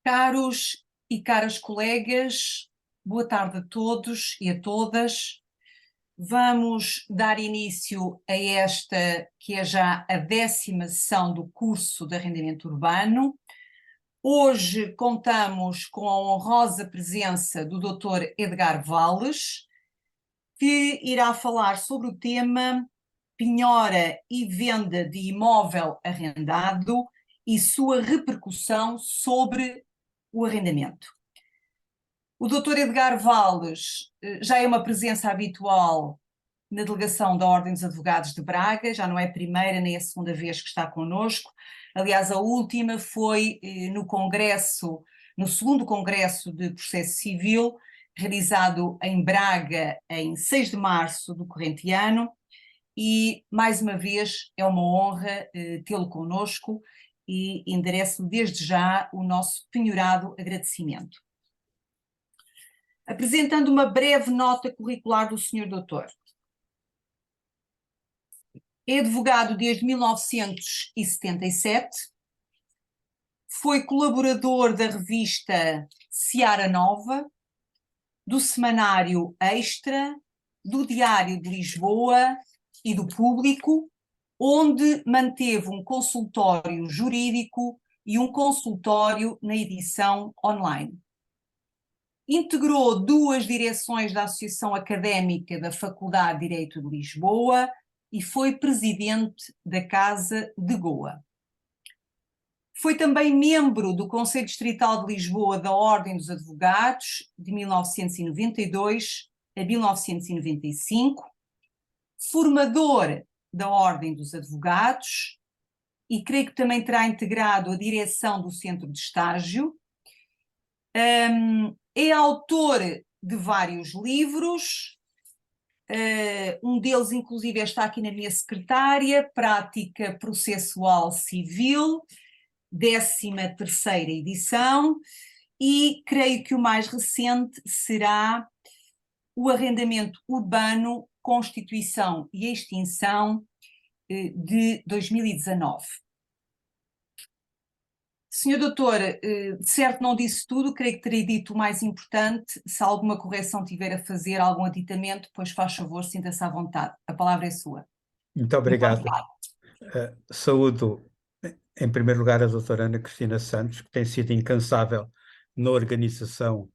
Caros e caras colegas, boa tarde a todos e a todas. Vamos dar início a esta, que é já a 10ª sessão do curso de Arrendamento Urbano. Hoje contamos com a honrosa presença do Dr. Edgar Valles, que irá falar sobre o tema penhora e venda de imóvel arrendado e sua repercussão sobre o arrendamento. O Dr. Edgar Valles já é uma presença habitual na delegação da Ordem dos Advogados de Braga, já não é a primeira nem a segunda vez que está connosco. Aliás, a última foi no congresso, no segundo congresso de processo civil, realizado em Braga em 6 de março do corrente ano, e mais uma vez é uma honra tê-lo connosco e endereço desde já o nosso penhorado agradecimento. Apresentando uma breve nota curricular do Sr. Doutor. É advogado desde 1977, foi colaborador da revista Seara Nova, do Semanário Extra, do Diário de Lisboa e do Público, onde manteve um consultório jurídico e um consultório na edição online. Integrou 2 direções da Associação Académica da Faculdade de Direito de Lisboa e foi presidente da Casa de Goa. Foi também membro do Conselho Distrital de Lisboa da Ordem dos Advogados de 1992 a 1995, formador da Ordem dos Advogados e creio que também terá integrado a direção do Centro de Estágio. É autor de vários livros, um deles inclusive está aqui na minha secretária, Prática Processual Civil, 13ª edição, e creio que o mais recente será o Arrendamento Urbano, Constituição e Extinção, de 2019. Senhor doutor, de certo não disse tudo, creio que terei dito o mais importante. Se alguma correção tiver a fazer, algum aditamento, pois faz favor, sinta-se à vontade. A palavra é sua. Muito obrigado. Saúdo, em primeiro lugar, a doutora Ana Cristina Santos, que tem sido incansável na organização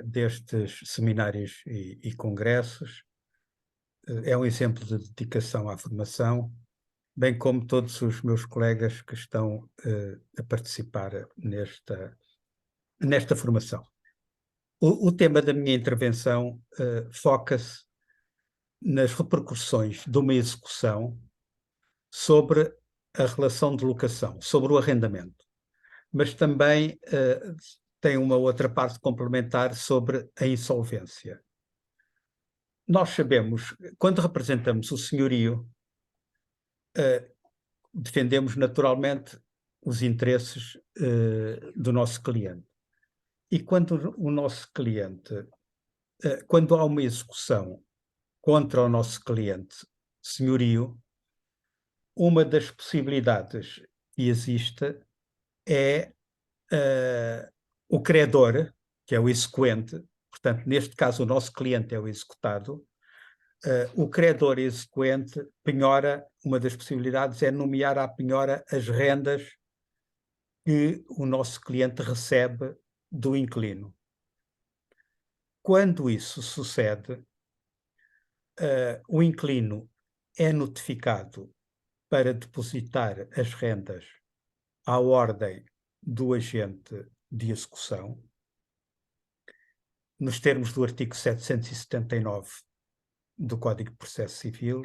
destes seminários e congressos. É um exemplo de dedicação à formação, bem como todos os meus colegas que estão a participar nesta formação. O tema da minha intervenção foca-se nas repercussões de uma execução sobre a relação de locação, sobre o arrendamento, mas também tem uma outra parte complementar sobre a insolvência. Nós sabemos, quando representamos o senhorio, defendemos naturalmente os interesses do nosso cliente. E quando o nosso cliente, quando há uma execução contra o nosso cliente senhorio, uma das possibilidades que existe é o credor, que é o exequente, portanto, neste caso o nosso cliente é o executado, o credor exequente penhora, uma das possibilidades é nomear à penhora as rendas que o nosso cliente recebe do inquilino. Quando isso sucede, o inquilino é notificado para depositar as rendas à ordem do agente de execução, nos termos do artigo 779 do Código de Processo Civil,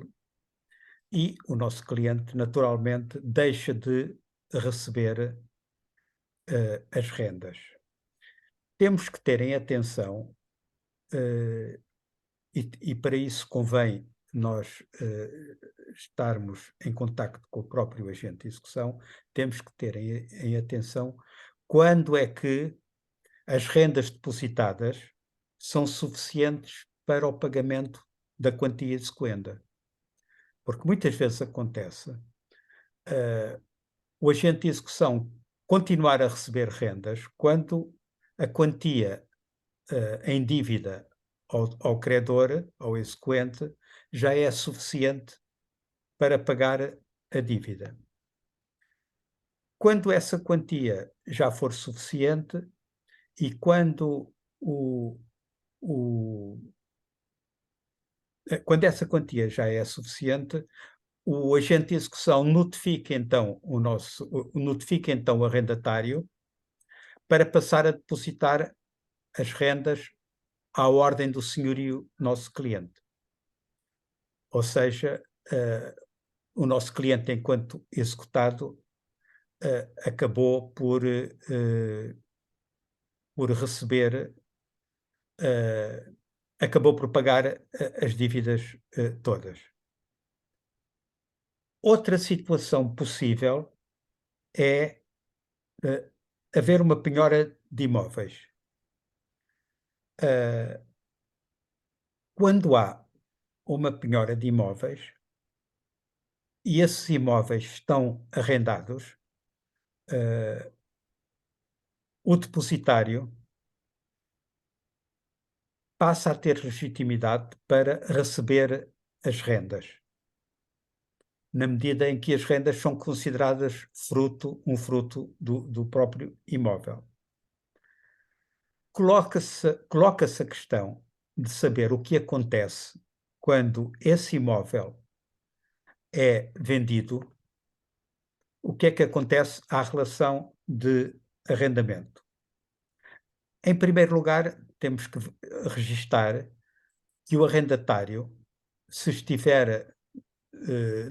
e o nosso cliente, naturalmente, deixa de receber as rendas. Temos que ter em atenção, e para isso convém nós estarmos em contacto com o próprio agente de execução, temos que ter em atenção quando é que as rendas depositadas são suficientes para o pagamento da quantia exequenda. Porque muitas vezes acontece o agente de execução continuar a receber rendas quando a quantia em dívida ao credor, ao exequente, já é suficiente para pagar a dívida. Quando essa quantia já for suficiente e quando quando essa quantia já é suficiente, o agente de execução notifica então o arrendatário para passar a depositar as rendas à ordem do senhorio nosso cliente. Ou seja, o nosso cliente, enquanto executado, acabou por receber, acabou por pagar as dívidas todas. Outra situação possível é haver uma penhora de imóveis. Quando há uma penhora de imóveis e esses imóveis estão arrendados, o depositário passa a ter legitimidade para receber as rendas, na medida em que as rendas são consideradas um fruto do próprio imóvel. Coloca-se a questão de saber o que acontece quando esse imóvel é vendido, o que é que acontece à relação de arrendamento. Em primeiro lugar, temos que registar que o arrendatário, se estiver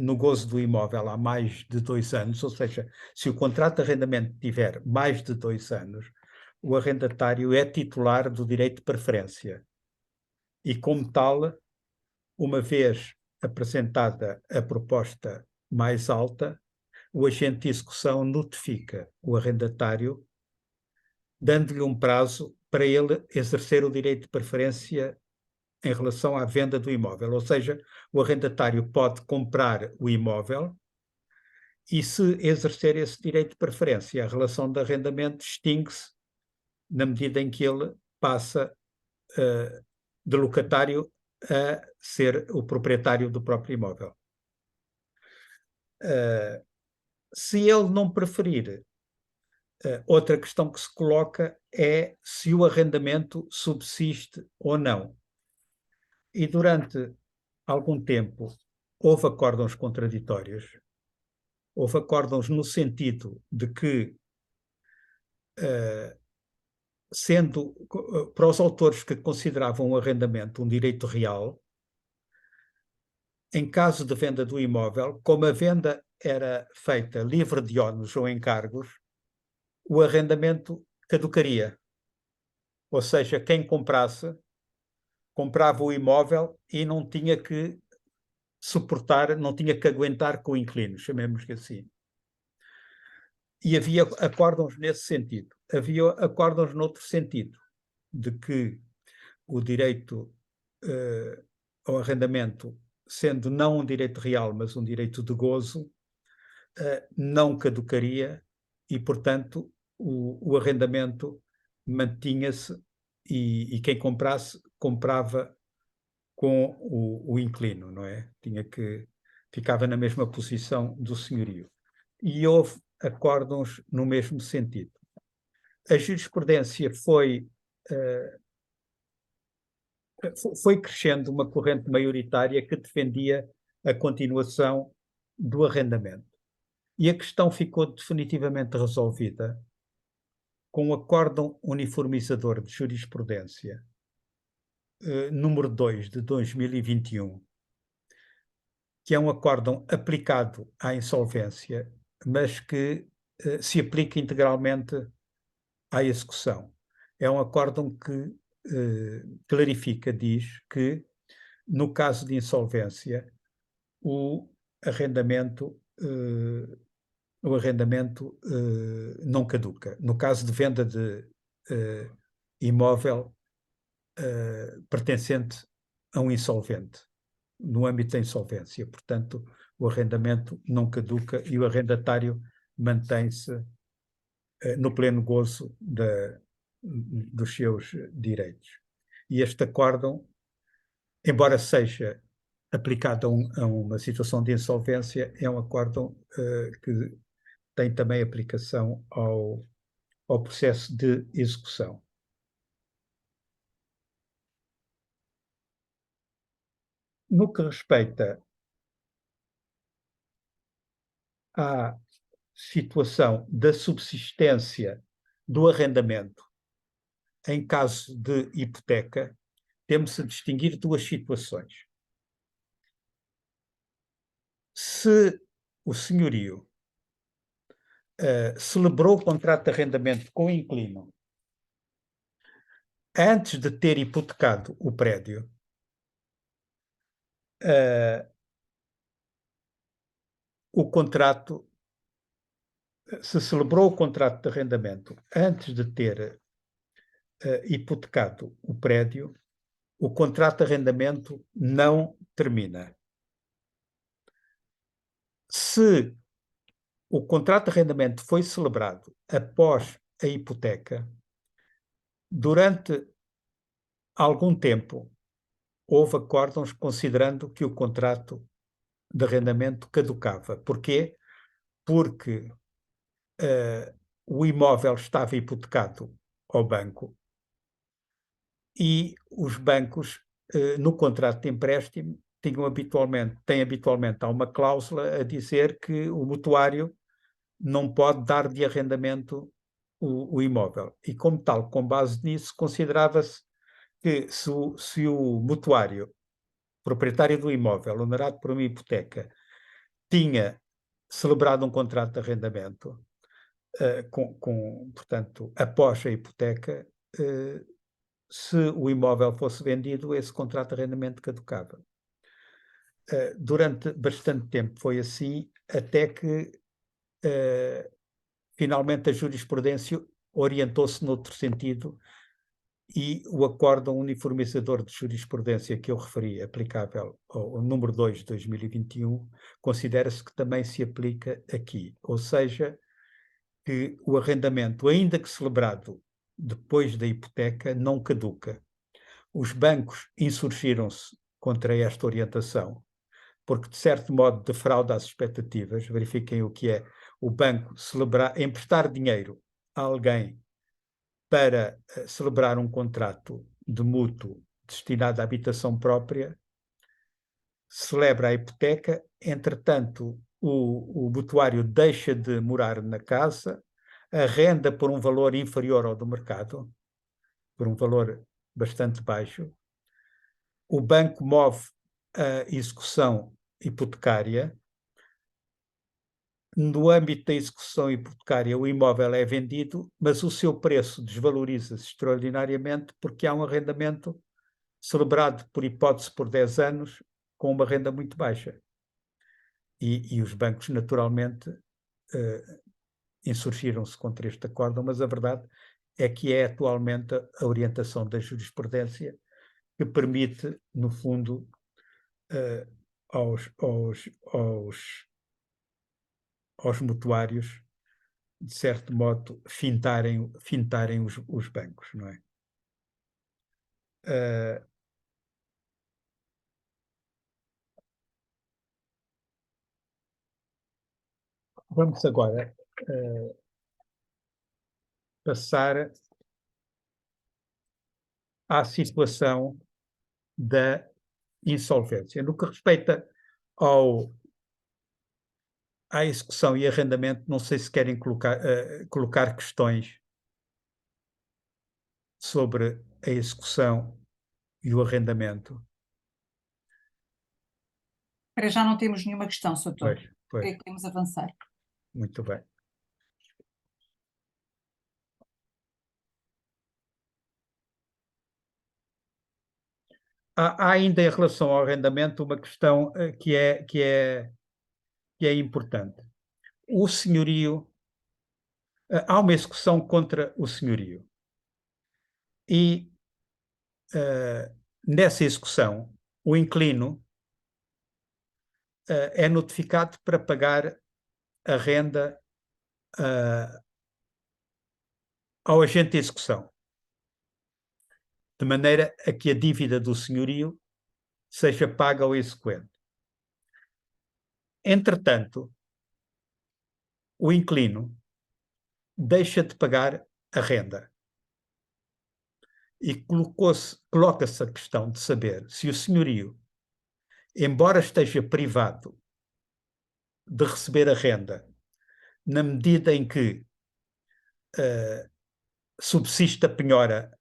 no gozo do imóvel há mais de 2 anos, ou seja, se o contrato de arrendamento tiver mais de 2 anos, o arrendatário é titular do direito de preferência. E, como tal, uma vez apresentada a proposta mais alta, o agente de execução notifica o arrendatário, dando-lhe um prazo para ele exercer o direito de preferência em relação à venda do imóvel. Ou seja, o arrendatário pode comprar o imóvel e, se exercer esse direito de preferência, a relação de arrendamento extingue-se na medida em que ele passa de locatário a ser o proprietário do próprio imóvel. Se ele não preferir, outra questão que se coloca é se o arrendamento subsiste ou não. E durante algum tempo houve acórdãos contraditórios. Houve acórdãos no sentido de que, sendo para os autores que consideravam o arrendamento um direito real, em caso de venda do imóvel, como a venda era feita livre de ónus ou encargos, o arrendamento caducaria. Ou seja, quem comprasse, comprava o imóvel e não tinha que suportar, não tinha que aguentar com o inquilino, chamemos-lhe assim. E havia acórdãos nesse sentido. Havia acórdãos noutro sentido, de que o direito ao arrendamento, sendo não um direito real, mas um direito de gozo, não caducaria e, portanto, o arrendamento mantinha-se e quem comprasse, comprava com o inquilino, não é? Ficava na mesma posição do senhorio. E houve acórdãos no mesmo sentido. A jurisprudência foi crescendo uma corrente maioritária que defendia a continuação do arrendamento. E a questão ficou definitivamente resolvida com o Acórdão Uniformizador de Jurisprudência número 2 de 2021, que é um acórdão aplicado à insolvência, mas que se aplica integralmente à execução. É um acórdão que clarifica, diz que, no caso de insolvência, o arrendamento não caduca. No caso de venda de imóvel pertencente a um insolvente, no âmbito da insolvência. Portanto, o arrendamento não caduca e o arrendatário mantém-se no pleno gozo dos seus direitos. E este acórdão, embora seja aplicado a uma situação de insolvência, é um acórdão que tem também aplicação ao processo de execução. No que respeita à situação da subsistência do arrendamento em caso de hipoteca, temos a distinguir duas situações. Se o senhorio celebrou o contrato de arrendamento com o inquilino antes de ter hipotecado o prédio, o contrato, se celebrou o contrato de arrendamento antes de ter hipotecado o prédio, o contrato de arrendamento não termina. Se o contrato de arrendamento foi celebrado após a hipoteca, durante algum tempo houve acórdãos considerando que o contrato de arrendamento caducava. Porquê? Porque o imóvel estava hipotecado ao banco e os bancos, no contrato de empréstimo, têm habitualmente há uma cláusula a dizer que o mutuário não pode dar de arrendamento o imóvel. E como tal, com base nisso, considerava-se que se o mutuário, proprietário do imóvel, onerado por uma hipoteca, tinha celebrado um contrato de arrendamento, portanto, após a hipoteca, se o imóvel fosse vendido, esse contrato de arrendamento caducava. Durante bastante tempo foi assim, até que finalmente a jurisprudência orientou-se noutro sentido e o acórdão uniformizador de jurisprudência que eu referi, aplicável ao número 2 de 2021, considera-se que também se aplica aqui, ou seja, que o arrendamento, ainda que celebrado depois da hipoteca, não caduca. Os bancos insurgiram-se contra esta orientação, porque de certo modo defrauda as expectativas. Verifiquem o que é o banco emprestar dinheiro a alguém para celebrar um contrato de mútuo destinado à habitação própria, celebra a hipoteca, entretanto o mutuário deixa de morar na casa, arrenda por um valor inferior ao do mercado, por um valor bastante baixo, o banco move a execução hipotecária. No âmbito da execução hipotecária, o imóvel é vendido, mas o seu preço desvaloriza-se extraordinariamente porque há um arrendamento celebrado, por hipótese, por 10 anos, com uma renda muito baixa. E os bancos, naturalmente, insurgiram-se contra este acórdão, mas a verdade é que é atualmente a orientação da jurisprudência que permite, no fundo, aos mutuários, de certo modo, fintarem os bancos, não é? Vamos agora passar à situação da insolvência. No que respeita à execução e arrendamento, não sei se querem colocar questões sobre a execução e o arrendamento. Para já não temos nenhuma questão, Sr. Doutor. Pois. Creio que podemos avançar. Muito bem. Há ainda em relação ao arrendamento uma questão que é importante. O senhorio, há uma execução contra o senhorio e nessa execução o inquilino é notificado para pagar a renda ao agente de execução, de maneira a que a dívida do senhorio seja paga ao exequente. Entretanto, o inquilino deixa de pagar a renda e coloca-se a questão de saber se o senhorio, embora esteja privado de receber a renda, na medida em que subsiste a penhora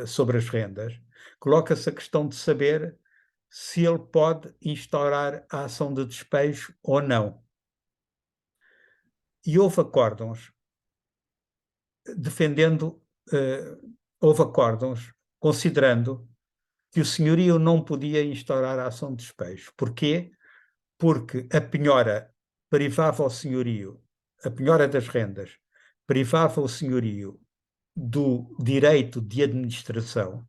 sobre as rendas, coloca-se a questão de saber se ele pode instaurar a ação de despejo ou não. E houve acórdãos houve acórdãos considerando que o senhorio não podia instaurar a ação de despejo. Porquê? Porque a penhora privava o senhorio, a penhora das rendas, privava o senhorio do direito de administração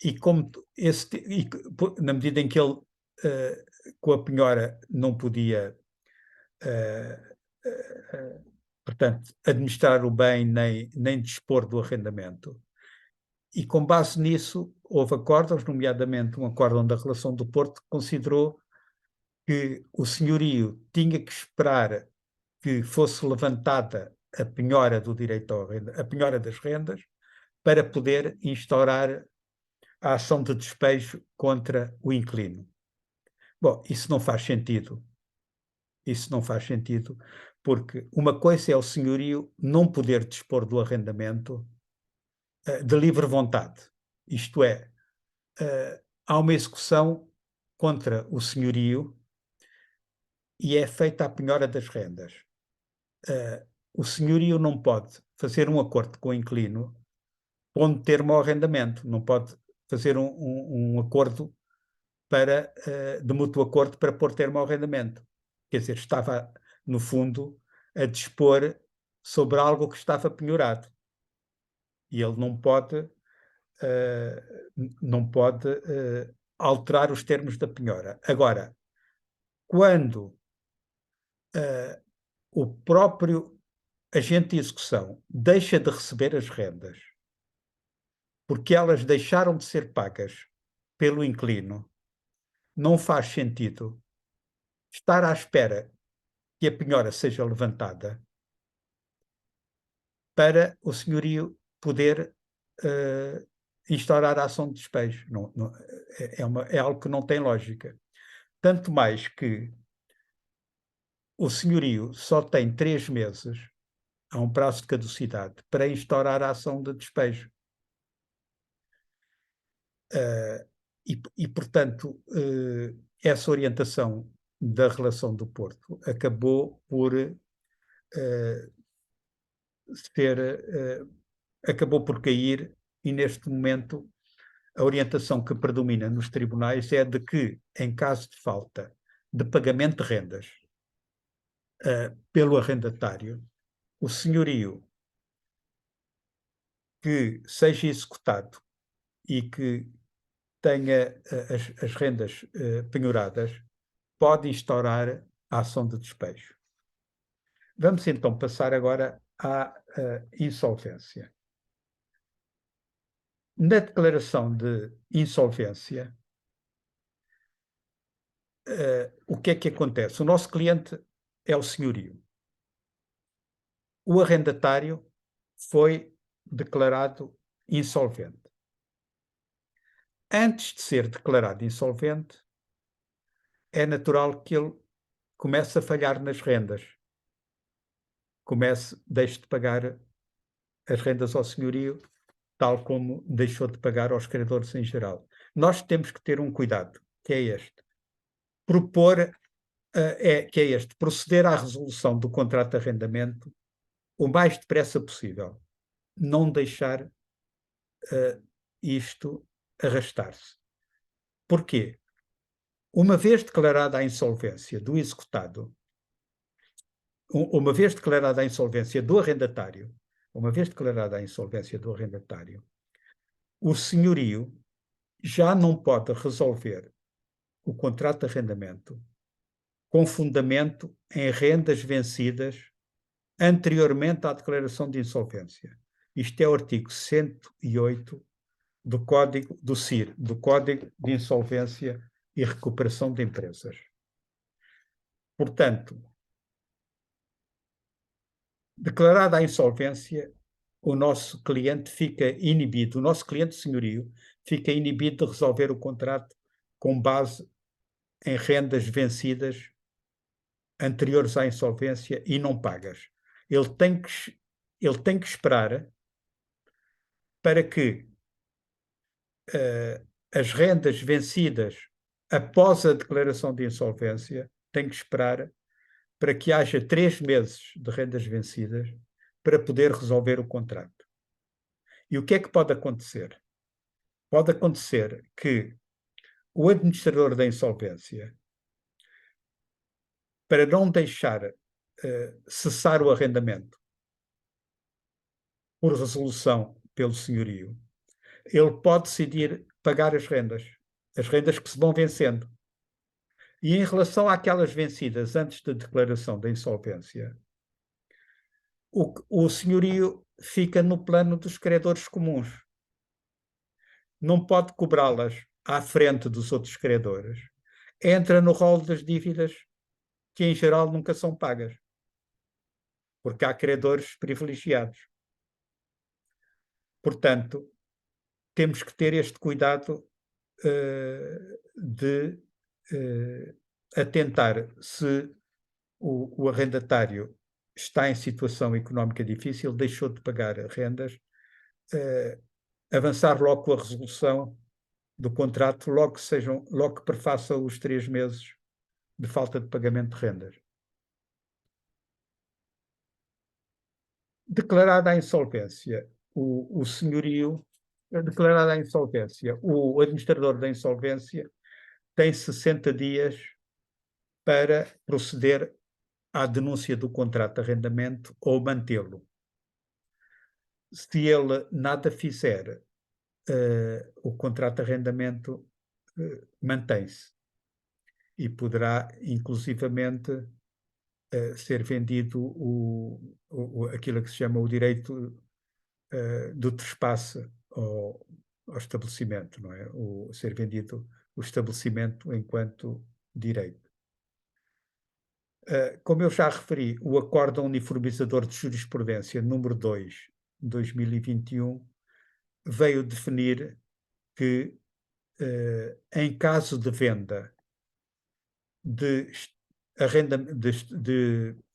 e como na medida em que ele com a penhora não podia portanto, administrar o bem nem dispor do arrendamento. E com base nisso houve acórdãos, nomeadamente um acórdão da Relação do Porto que considerou que o senhorio tinha que esperar que fosse levantada a penhora do direito ao a penhora das rendas, para poder instaurar a ação de despejo contra o inquilino. Bom, isso não faz sentido. Isso não faz sentido, porque uma coisa é o senhorio não poder dispor do arrendamento de livre vontade. Isto é, há uma execução contra o senhorio e é feita a penhora das rendas. O senhorio não pode fazer um acordo com o inquilino pondo termo ao arrendamento, não pode fazer um acordo de mútuo acordo para pôr termo ao arrendamento. Quer dizer, estava, no fundo, a dispor sobre algo que estava penhorado. E ele não pode alterar os termos da penhora. Agora, quando o próprio agente de execução deixa de receber as rendas porque elas deixaram de ser pagas pelo inquilino, não faz sentido estar à espera que a penhora seja levantada para o senhorio poder instaurar a ação de despejo. É algo que não tem lógica. Tanto mais que o senhorio só tem 3 meses, há um prazo de caducidade, para instaurar a ação de despejo. Portanto, essa orientação da Relação do Porto acabou por acabou por cair, e neste momento a orientação que predomina nos tribunais é de que, em caso de falta de pagamento de rendas pelo arrendatário, o senhorio que seja executado e que tenha as rendas penhoradas pode instaurar a ação de despejo. Vamos então passar agora à insolvência. Na declaração de insolvência, o que é que acontece? O nosso cliente é o senhorio. O arrendatário foi declarado insolvente. Antes de ser declarado insolvente, é natural que ele comece a falhar nas rendas. Deixe de pagar as rendas ao senhorio, tal como deixou de pagar aos credores em geral. Nós temos que ter um cuidado, que é este. Proceder à resolução do contrato de arrendamento o mais depressa possível. Não deixar isto arrastar-se. Porquê? Uma vez declarada a insolvência do executado, uma vez declarada a insolvência do arrendatário, o senhorio já não pode resolver o contrato de arrendamento com fundamento em rendas vencidas anteriormente à declaração de insolvência. Isto é o artigo 108 do Código do CIR, do Código de Insolvência e Recuperação de Empresas. Portanto, declarada a insolvência, o nosso cliente fica inibido, o nosso cliente senhorio fica inibido de resolver o contrato com base em rendas vencidas anteriores à insolvência e não pagas. Ele tem que esperar para que as rendas vencidas após a declaração de insolvência, tem que esperar para que haja 3 meses de rendas vencidas para poder resolver o contrato. E o que é que pode acontecer? Pode acontecer que o administrador da insolvência, para não deixar cessar o arrendamento por resolução pelo senhorio, ele pode decidir pagar as rendas que se vão vencendo. E em relação àquelas vencidas antes da declaração da insolvência, o senhorio fica no plano dos credores comuns. Não pode cobrá-las à frente dos outros credores. Entra no rol das dívidas que, em geral, nunca são pagas, porque há credores privilegiados. Portanto, temos que ter este cuidado de atentar se o arrendatário está em situação económica difícil, deixou de pagar rendas, avançar logo com a resolução do contrato, logo que perfaça os 3 meses de falta de pagamento de rendas. Declarada a insolvência, o senhorio, declarada a insolvência, o administrador da insolvência tem 60 dias para proceder à denúncia do contrato de arrendamento ou mantê-lo. Se ele nada fizer, o contrato de arrendamento mantém-se e poderá, inclusivamente, ser vendido aquilo que se chama o direito do trespasse ao estabelecimento, não é? Ser vendido o estabelecimento enquanto direito. Como eu já referi, o Acórdão Uniformizador de Jurisprudência número 2, de 2021, veio definir que, em caso de venda de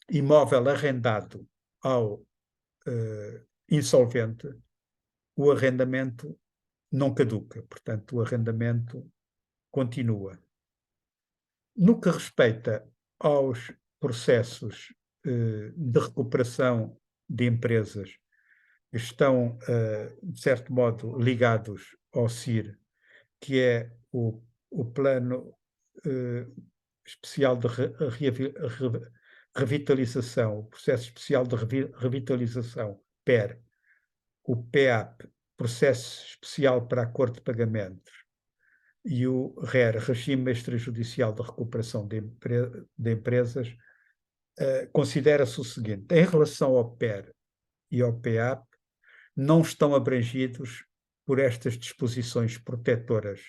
imóvel arrendado ao insolvente, o arrendamento não caduca, portanto, o arrendamento continua. No que respeita aos processos de recuperação de empresas que estão, de certo modo, ligados ao CIR, que é o Plano Especial de Revitalização, o Processo Especial de Revitalização, PER, o PEAP, Processo Especial para Acordo de Pagamentos, e o RER, Regime Extrajudicial de Recuperação de Empresas, considera-se o seguinte: em relação ao PER e ao PEAP, não estão abrangidos por estas disposições protetoras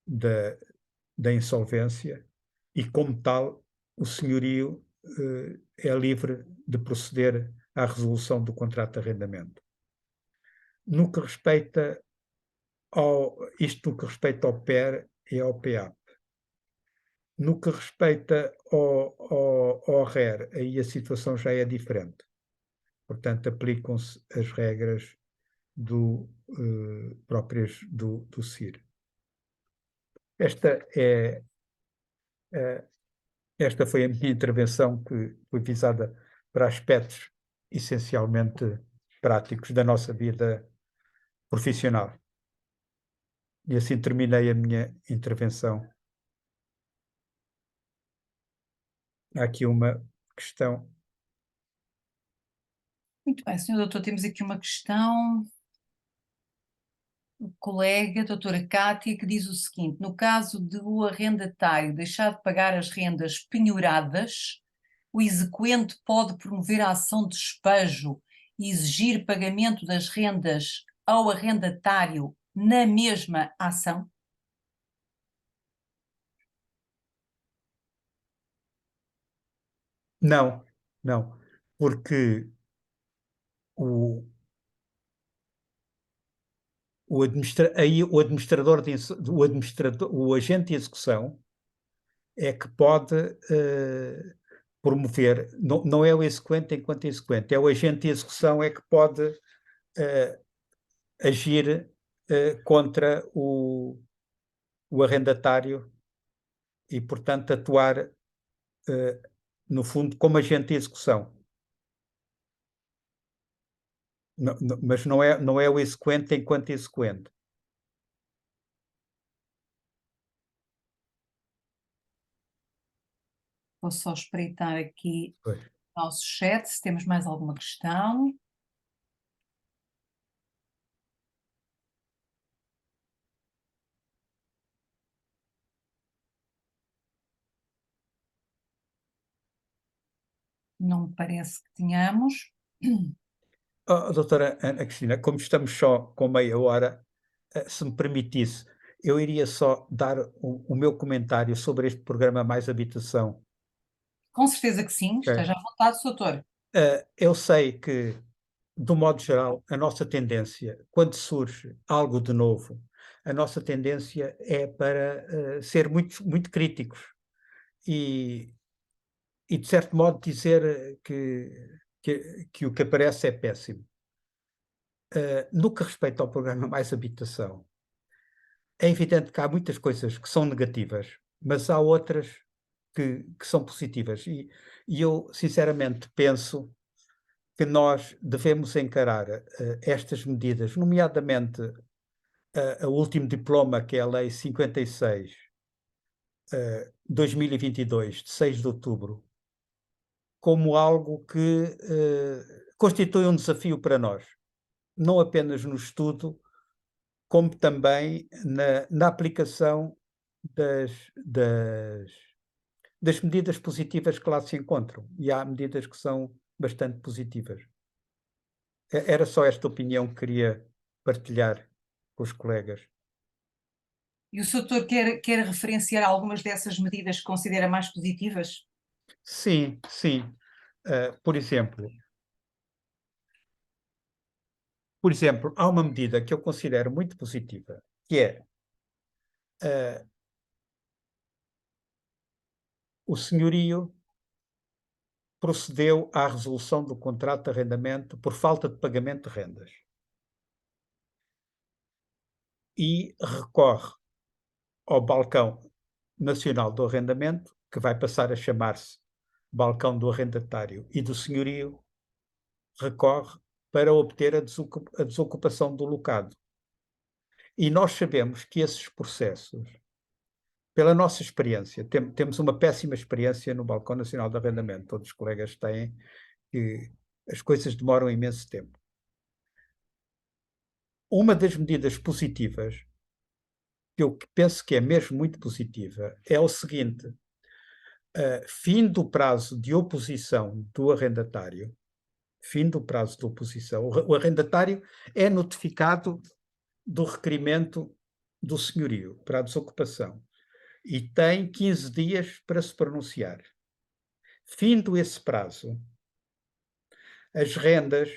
da insolvência e, como tal, o senhorio é livre de proceder à resolução do contrato de arrendamento. No que respeita no que respeita ao PER e ao PEAP. No que respeita ao RER, aí a situação já é diferente. Portanto, aplicam-se as regras próprias do CIR. Esta foi a minha intervenção, que foi visada para aspectos essencialmente práticos da nossa vida profissional. E assim terminei a minha intervenção. Há aqui uma questão. Muito bem, Sr. Doutor, temos aqui uma questão. O colega, a doutora Cátia, que diz o seguinte: no caso de o arrendatário deixar de pagar as rendas penhoradas, o exequente pode promover a ação de despejo e exigir pagamento das rendas ao arrendatário na mesma ação? Não, não, porque o, aí o administrador o agente de execução é que pode promover, não é o exequente enquanto exequente, é o agente de execução é que pode agir contra o arrendatário e, portanto, atuar, no fundo, como agente de execução. Mas não é o exequente enquanto exequente. Vou só espreitar aqui Pois. o nosso chat, se temos mais alguma questão. Não me parece que tenhamos. Doutora Ana Cristina, como estamos só com meia hora, se me permitisse, eu iria só dar o meu comentário sobre este programa Mais Habitação. Com certeza que sim, Ok? esteja à vontade, doutor. Eu sei que, do modo geral, a nossa tendência, quando surge algo de novo, a nossa tendência é para ser muito, muito críticos e, de certo modo, dizer que o que aparece é péssimo. No que respeita ao programa Mais Habitação, é evidente que há muitas coisas que são negativas, mas há outras que são positivas. E eu, sinceramente, penso que nós devemos encarar estas medidas, nomeadamente o último diploma, que é a Lei 56, 2022, de 6 de outubro, como algo que constitui um desafio para nós, não apenas no estudo, como também na aplicação das, das, das medidas positivas que lá se encontram. E há medidas que são bastante positivas. Era só esta opinião que queria partilhar com os colegas. E o doutor quer referenciar algumas dessas medidas que considera mais positivas? Sim, sim. Por exemplo, há uma medida que eu considero muito positiva, que é o senhorio procedeu à resolução do contrato de arrendamento por falta de pagamento de rendas e recorre ao balcão nacional do arrendamento, que vai passar a chamar-se balcão do arrendatário e do senhorio, recorre para obter a desocupação do locado. E nós sabemos que esses processos, pela nossa experiência, temos uma péssima experiência no Balcão Nacional de Arrendamento, todos os colegas têm, que as coisas demoram imenso tempo. Uma das medidas positivas, que eu penso que é mesmo muito positiva, é o seguinte: fim do prazo de oposição do arrendatário, fim do prazo de oposição, o arrendatário é notificado do requerimento do senhorio para a desocupação e tem 15 dias para se pronunciar. Findo esse prazo, as rendas,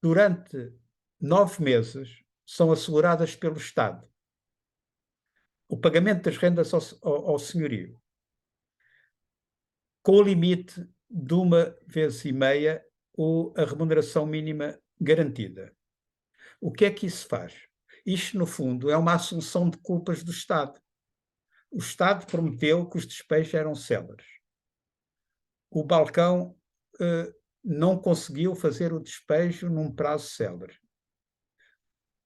durante 9 meses, são asseguradas pelo Estado. O pagamento das rendas ao senhorio, com o limite de 1,5 vezes a remuneração mínima garantida. O que é que isso faz? Isto, no fundo, é uma assunção de culpas do Estado. O Estado prometeu que os despejos eram céleres. O balcão não conseguiu fazer o despejo num prazo célere.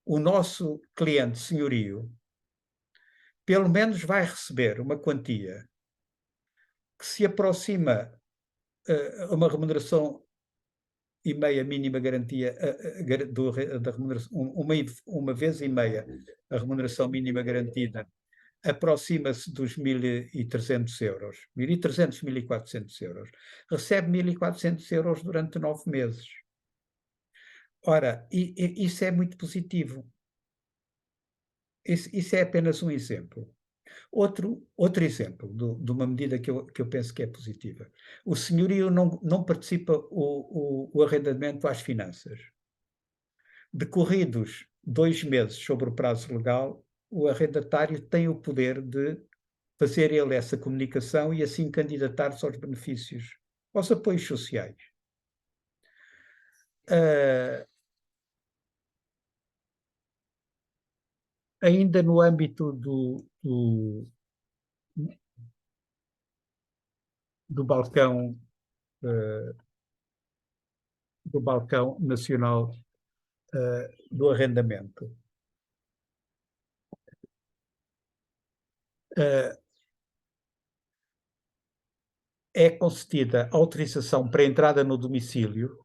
O nosso cliente senhorio, pelo menos vai receber uma quantia que se aproxima a uma remuneração e meia mínima garantia da remuneração, uma vez e meia a remuneração mínima garantida aproxima-se dos 1.300 euros, 1.300, 1.400 euros, recebe 1.400 euros durante 9 meses. Ora, isso é muito positivo. Isso é apenas um exemplo. Outro exemplo de uma medida que eu penso que é positiva. O senhorio não participa o arrendamento às finanças. Decorridos 2 meses sobre o prazo legal, o arrendatário tem o poder de fazer ele essa comunicação e assim candidatar-se aos benefícios, aos apoios sociais. Ainda no âmbito do balcão nacional do arrendamento. É concedida autorização para entrada no domicílio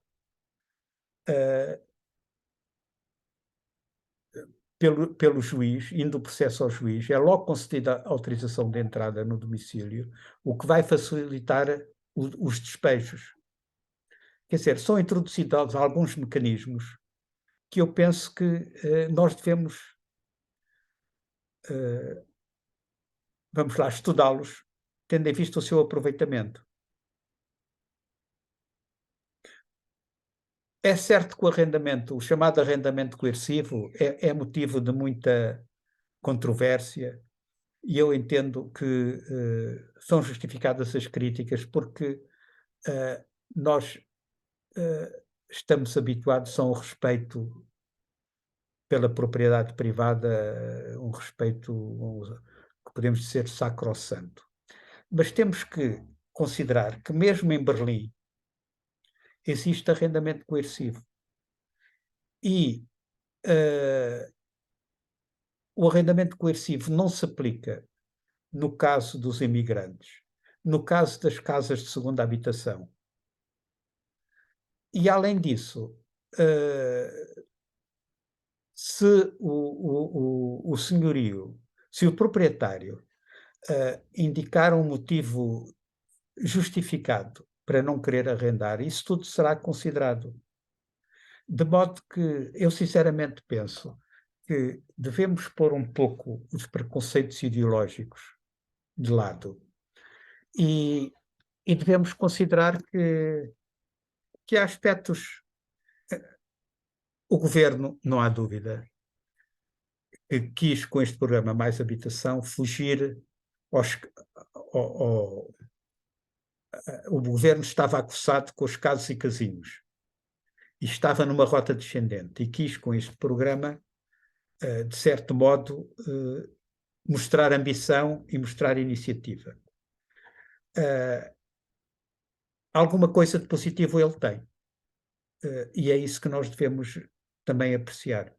pelo juiz, indo o processo ao juiz, é logo concedida a autorização de entrada no domicílio, o que vai facilitar os despejos. Quer dizer, são introduzidos alguns mecanismos que eu penso que nós devemos, vamos lá, estudá-los, tendo em vista o seu aproveitamento. É certo que o chamado arrendamento coercivo é motivo de muita controvérsia e eu entendo que são justificadas as críticas porque nós estamos habituados a um respeito pela propriedade privada, um respeito que podemos dizer sacrossanto. Mas temos que considerar que mesmo em Berlim existe arrendamento coercivo. E o arrendamento coercivo não se aplica no caso dos imigrantes, no caso das casas de segunda habitação. E, além disso, se o senhorio, se o proprietário indicar um motivo justificado para não querer arrendar, isso tudo será considerado. De modo que eu sinceramente penso que devemos pôr um pouco os preconceitos ideológicos de lado e devemos considerar que há aspectos. O governo, não há dúvida, que quis com este programa Mais Habitação fugir o governo estava acossado com os casos e casinhos e estava numa rota descendente e quis com este programa, de certo modo, mostrar ambição e mostrar iniciativa. Alguma coisa de positivo ele tem. E é isso que nós devemos também apreciar.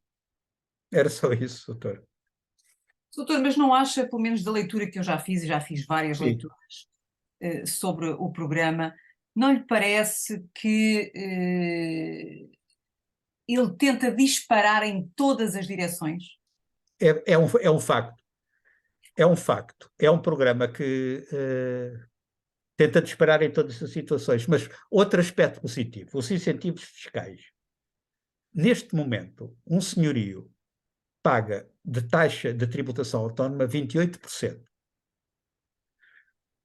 Era só isso, doutor. Doutor, mas não acha, pelo menos da leitura que eu já fiz, e já fiz várias Sim. leituras sobre o programa, não lhe parece que ele tenta disparar em todas as direções? É um facto. É um facto. É um programa que tenta disparar em todas as situações. Mas outro aspecto positivo, os incentivos fiscais. Neste momento, um senhorio paga de taxa de tributação autónoma 28%.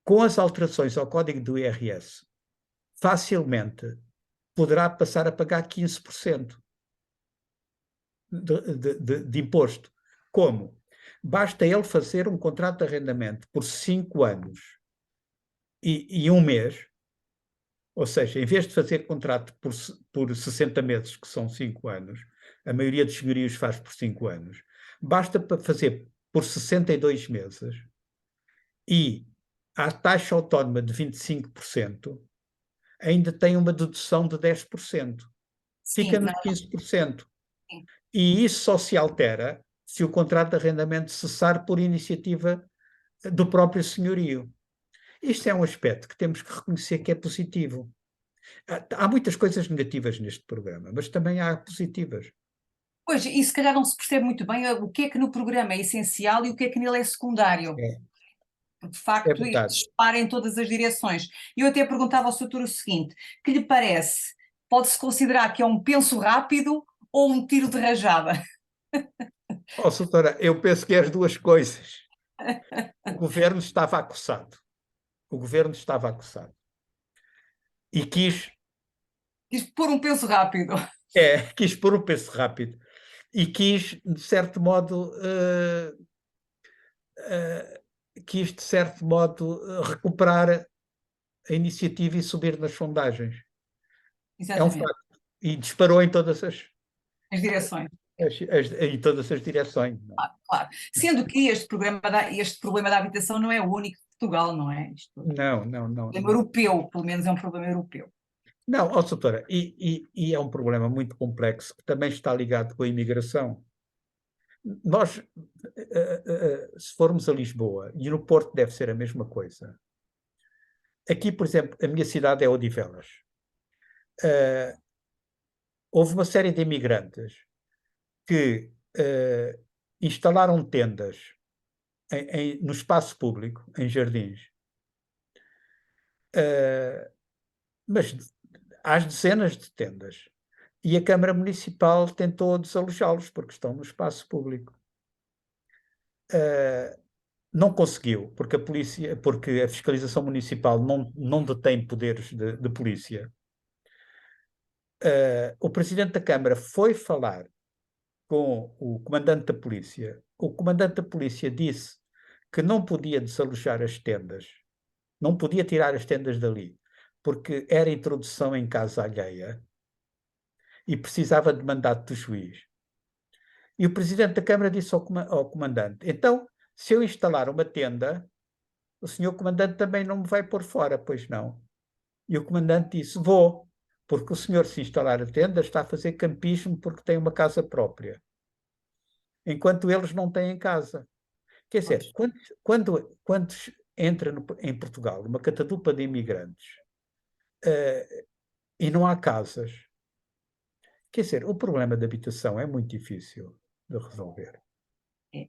Com as alterações ao código do IRS, facilmente poderá passar a pagar 15% de imposto. Como? Basta ele fazer um contrato de arrendamento por 5 anos e 1 mês, ou seja, em vez de fazer contrato por 60 meses, que são 5 anos, a maioria dos senhorios faz por 5 anos, basta fazer por 62 meses e à taxa autónoma de 25%, ainda tem uma dedução de 10%. Fica nos 15%. Sim. E isso só se altera se o contrato de arrendamento cessar por iniciativa do próprio senhorio. Isto é um aspecto que temos que reconhecer que é positivo. Há muitas coisas negativas neste programa, mas também há positivas. Pois, e se calhar não se percebe muito bem o que é que no programa é essencial e o que é que nele é secundário. É, Porque, de é facto, ele verdade. dispara em todas as direções. E eu até perguntava ao Soutor o seguinte: que lhe parece? Pode-se considerar que é um penso rápido ou um tiro de rajada? Ó, doutora, eu penso que é as duas coisas. O governo estava acossado. O governo estava acossado. E Quis pôr um penso rápido. quis pôr o preço rápido. E quis, de certo modo, recuperar a iniciativa e subir nas sondagens. É um Exatamente, facto. E disparou em todas as direções. em todas as direções. Não, Claro. Sendo que este problema da habitação não é o único de Portugal, não é? Isto é um não, não, não. problema europeu, pelo menos é um problema europeu. Não, ó, doutora, e é um problema muito complexo que também está ligado com a imigração. Nós, se formos a Lisboa, e no Porto deve ser a mesma coisa. Aqui, por exemplo, a minha cidade é Odivelas. Uh, Houve uma série de imigrantes que instalaram tendas no espaço público, em jardins, mas às dezenas de tendas. E a Câmara Municipal tentou desalojá-los porque estão no espaço público. Não conseguiu, porque porque a fiscalização municipal não detém poderes de polícia. O presidente da Câmara foi falar com o comandante da polícia. O comandante da polícia disse que não podia desalojar as tendas, não podia tirar as tendas dali, porque era introdução em casa alheia e precisava de mandato do juiz. E o presidente da Câmara disse ao comandante: então, se eu instalar uma tenda, o senhor comandante também não me vai pôr fora, pois não? E o comandante disse: vou, porque o senhor, se instalar a tenda, está a fazer campismo porque tem uma casa própria, enquanto eles não têm casa. Quer dizer, Pois. quando entra em Portugal uma catadupa de imigrantes e não há casas, quer dizer, o problema da habitação é muito difícil de resolver. É.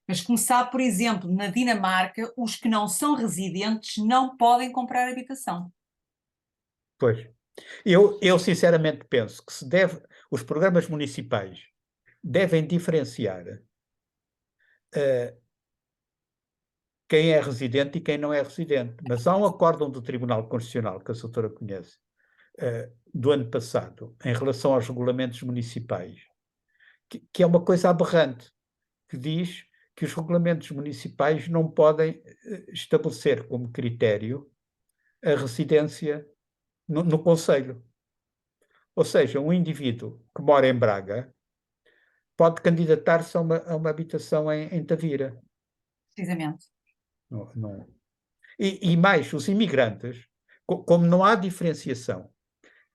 Mas começar, por exemplo, na Dinamarca, os que não são residentes não podem comprar habitação. Pois, eu sinceramente penso que os programas municipais devem diferenciar quem é residente e quem não é residente. Mas há um acórdão do Tribunal Constitucional, que a doutora conhece, do ano passado, em relação aos regulamentos municipais, que é uma coisa aberrante, que diz que os regulamentos municipais não podem estabelecer como critério a residência no concelho. Ou seja, um indivíduo que mora em Braga pode candidatar-se a uma habitação em Tavira. Precisamente. Não. E mais, os imigrantes, como não há diferenciação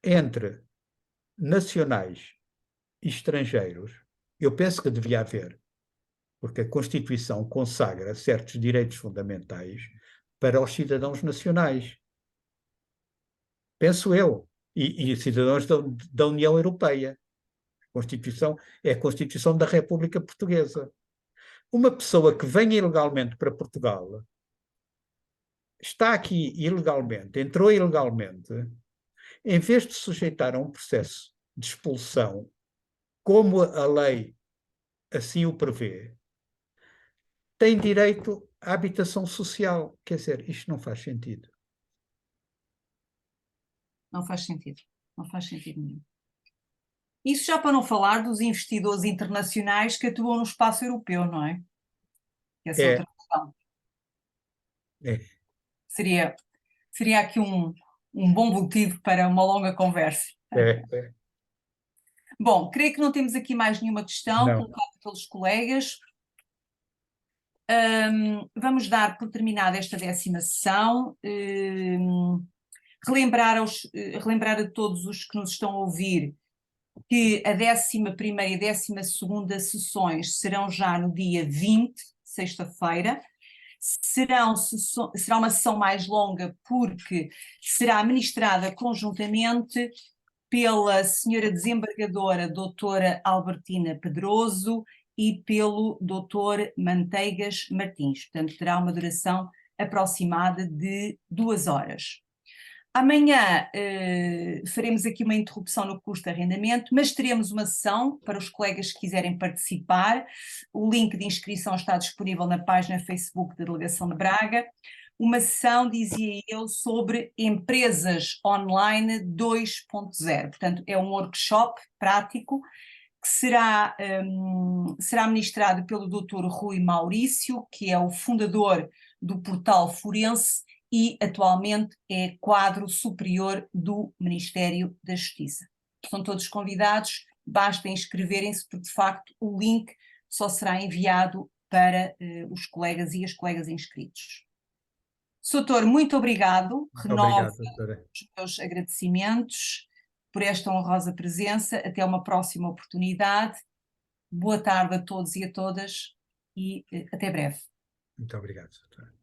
entre nacionais e estrangeiros, eu penso que devia haver, porque a Constituição consagra certos direitos fundamentais para os cidadãos nacionais. Penso eu. E cidadãos da União Europeia. A Constituição é a Constituição da República Portuguesa. Uma pessoa que venha ilegalmente para Portugal, está aqui ilegalmente, entrou ilegalmente, em vez de sujeitar a um processo de expulsão, como a lei assim o prevê, tem direito à habitação social. Quer dizer, isto não faz sentido. Não faz sentido. Não faz sentido nenhum. Isso já para não falar dos investidores internacionais que atuam no espaço europeu, não é? Essa é É, outra questão. é, Seria aqui um bom motivo para uma longa conversa. é. Bom, creio que não temos aqui mais nenhuma questão Não. colocada pelos colegas. Vamos dar por terminada esta 10ª sessão. Relembrar a todos os que nos estão a ouvir que a 11ª e 12ª sessões serão já no dia 20, sexta-feira. Será uma sessão mais longa porque será ministrada conjuntamente pela senhora desembargadora doutora Albertina Pedroso e pelo doutor Manteigas Martins. Portanto, terá uma duração aproximada de 2 horas. Amanhã faremos aqui uma interrupção no curso de arrendamento, mas teremos uma sessão para os colegas que quiserem participar. O link de inscrição está disponível na página Facebook da Delegação de Braga. Uma sessão, dizia eu, sobre empresas online 2.0. Portanto, é um workshop prático que será ministrado pelo Dr. Rui Maurício, que é o fundador do portal Forense e atualmente é quadro superior do Ministério da Justiça. São todos convidados, basta inscreverem-se, porque de facto o link só será enviado para os colegas e as colegas inscritos. Doutor, muito obrigado. Renovo os meus agradecimentos por esta honrosa presença. Até uma próxima oportunidade. Boa tarde a todos e a todas e até breve. Muito obrigado, doutora.